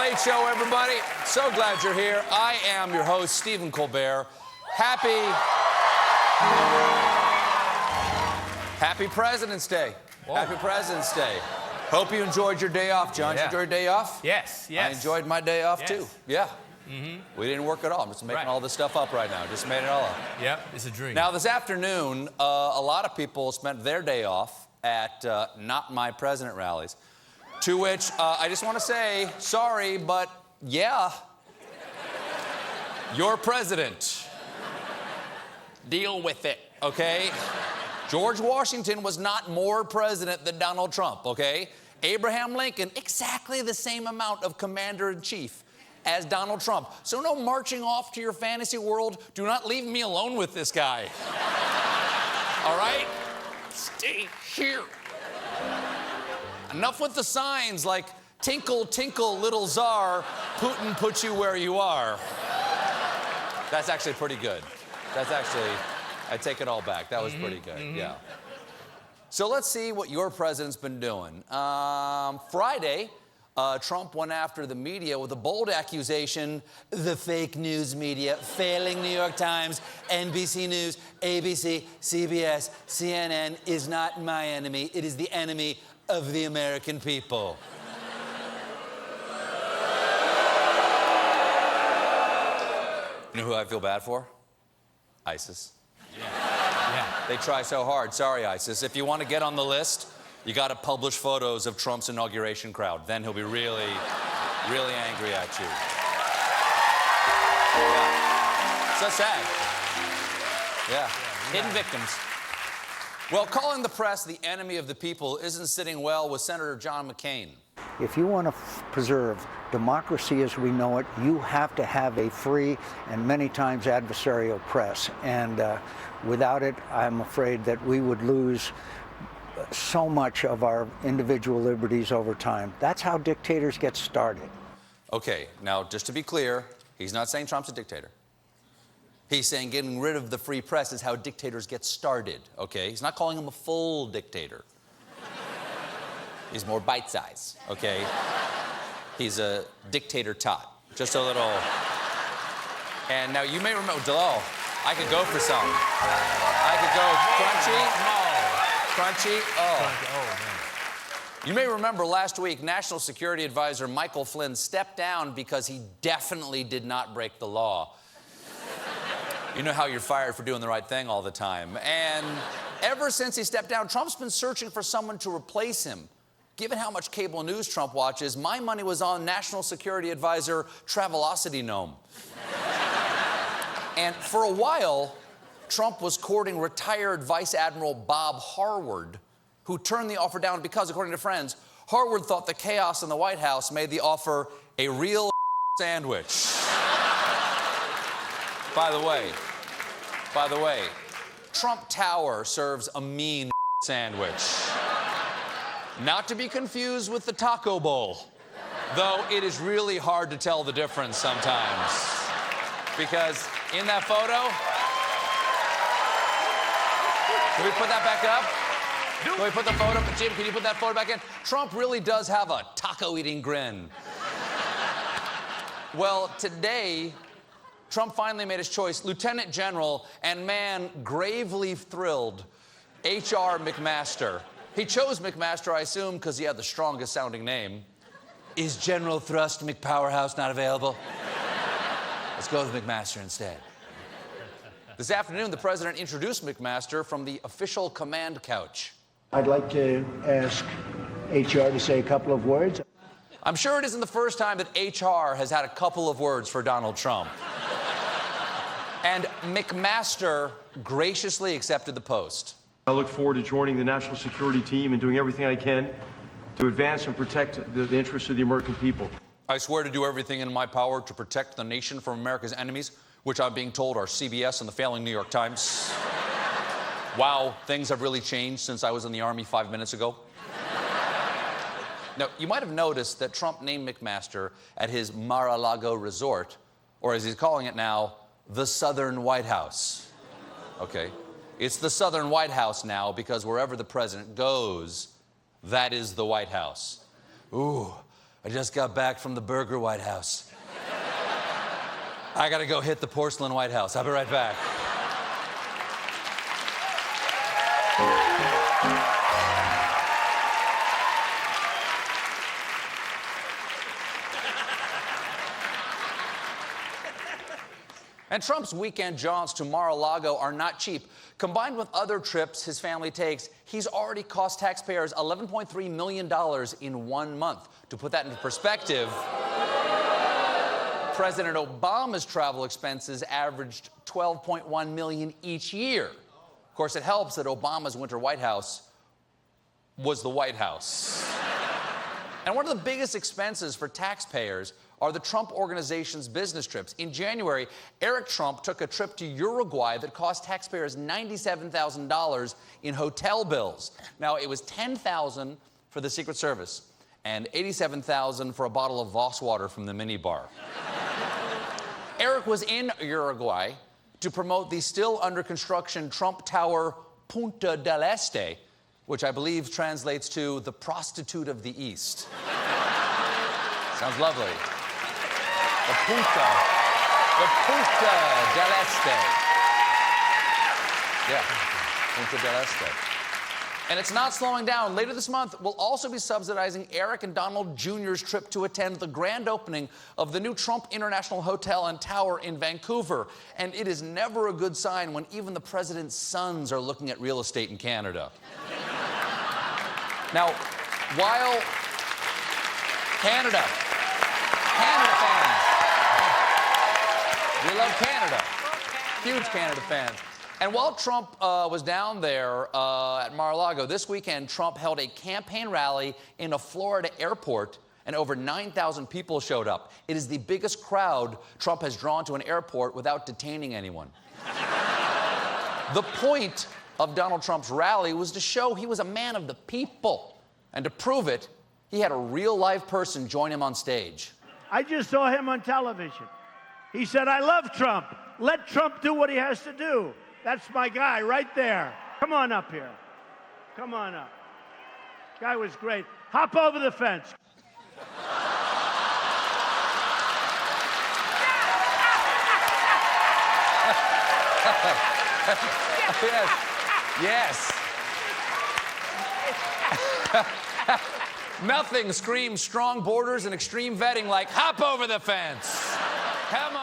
Great show, everybody. So glad you're here. I am your host, Stephen Colbert. Happy President's Day. Whoa. Happy President's Day. Hope you enjoyed your day off, John. Did you enjoy your day off? Yes. I enjoyed my day off, too. Yeah. We didn't work at all. I'm just making all this stuff up right now. Just made it all up. Yep, it's a dream. Now, this afternoon, a lot of people spent their day off at Not My President rallies, to which I just want to say, sorry, but yeah, you're president. Deal with it, okay? George Washington was not more president than Donald Trump, okay? Abraham Lincoln, exactly the same amount of commander-in-chief as Donald Trump. So no marching off to your fantasy world. Do not leave me alone with this guy. All right? Stay here. Enough with the signs like, tinkle, tinkle, little czar, Putin put you where you are. That's actually pretty good. That's actually, I take it all back. That was pretty good, yeah. So let's see what your president's been doing. Friday, Trump went after the media with a bold accusation: the fake news media, failing New York Times, NBC News, ABC, CBS, CNN is not my enemy. It is the enemy of the American people. You know who I feel bad for? ISIS. Yeah. They try so hard. Sorry, ISIS. If you want to get on the list, you got to publish photos of Trump's inauguration crowd. Then he'll be really, really angry at you. Yeah. So sad. Yeah. Hidden victims. Well, calling the press the enemy of the people isn't sitting well with Senator John McCain. If you want to preserve democracy as we know it, you have to have a free and many times adversarial press. And without it, I'm afraid that we would lose so much of our individual liberties over time. That's how dictators get started. Okay, now just to be clear, he's not saying Trump's a dictator. He's saying getting rid of the free press is how dictators get started, okay? He's not calling him a full dictator. He's more bite-sized, okay? He's a dictator tot. Just a little... And now you may remember... Oh, I could go for some. I could go crunchy. Oh, man. You may remember last week, National Security Advisor Michael Flynn stepped down because he definitely did not break the law. You know how you're fired for doing the right thing all the time. And ever since he stepped down, Trump's been searching for someone to replace him. Given how much cable news Trump watches, my money was on National Security Advisor Travelocity Gnome. And for a while, Trump was courting retired Vice Admiral Bob Harward, who turned the offer down because, according to friends, Harward thought the chaos in the White House made the offer a real sandwich. By the way, Trump Tower serves a mean sandwich. Not to be confused with the taco bowl, though it is really hard to tell the difference sometimes. Because in that photo, can we put that back up? Can we put the photo, Jim, can you put that photo back in? Trump really does have a taco-eating grin. Well, today, Trump finally made his choice. Lieutenant General, and man, gravely thrilled, H.R. McMaster. He chose McMaster, I assume, because he had the strongest sounding name. Is General Thrust McPowerhouse not available? Let's go with McMaster instead. This afternoon, the president introduced McMaster from the official command couch. I'd like to ask HR to say a couple of words. I'm sure it isn't the first time that HR has had a couple of words for Donald Trump. And McMaster graciously accepted the post. I look forward to joining the national security team and doing everything I can to advance and protect the interests of the American people. I swear to do everything in my power to protect the nation from America's enemies, which I'm being told are CBS and the failing New York Times. Wow, things have really changed since I was in the Army 5 minutes ago. Now, you might have noticed that Trump named McMaster at his Mar-a-Lago resort, or as he's calling it now, the Southern White House. Okay. It's the Southern White House now because wherever the president goes, that is the White House. Ooh, I just got back from the Burger White House. I gotta go hit the porcelain White House. I'll be right back. And Trump's weekend jaunts to Mar-a-Lago are not cheap. Combined with other trips his family takes, he's already cost taxpayers $11.3 million in 1 month. To put that into perspective, President Obama's travel expenses averaged $12.1 million each year. Of course, it helps that Obama's winter White House was the White House. And one of the biggest expenses for taxpayers are the Trump Organization's business trips. In January, Eric Trump took a trip to Uruguay that cost taxpayers $97,000 in hotel bills. Now, it was $10,000 for the Secret Service and $87,000 for a bottle of Voss water from the minibar. Eric was in Uruguay to promote the still under construction Trump Tower Punta del Este, which I believe translates to the prostitute of the East. Sounds lovely. The Punta del Este. Yeah, Punta del Este. And it's not slowing down. Later this month, we'll also be subsidizing Eric and Donald Jr.'s trip to attend the grand opening of the new Trump International Hotel and Tower in Vancouver. And it is never a good sign when even the president's sons are looking at real estate in Canada. Now, while Canada fans, we love Canada. Huge Canada fans. And while Trump was down there at Mar-a-Lago, this weekend, Trump held a campaign rally in a Florida airport, and over 9,000 people showed up. It is the biggest crowd Trump has drawn to an airport without detaining anyone. The point of Donald Trump's rally was to show he was a man of the people. And to prove it, he had a real live person join him on stage. I just saw him on television. He said, I love Trump. Let Trump do what he has to do. That's my guy right there. Come on up here. Come on up. Guy was great. Hop over the fence. Yes. Nothing screams strong borders and extreme vetting like hop over the fence. Come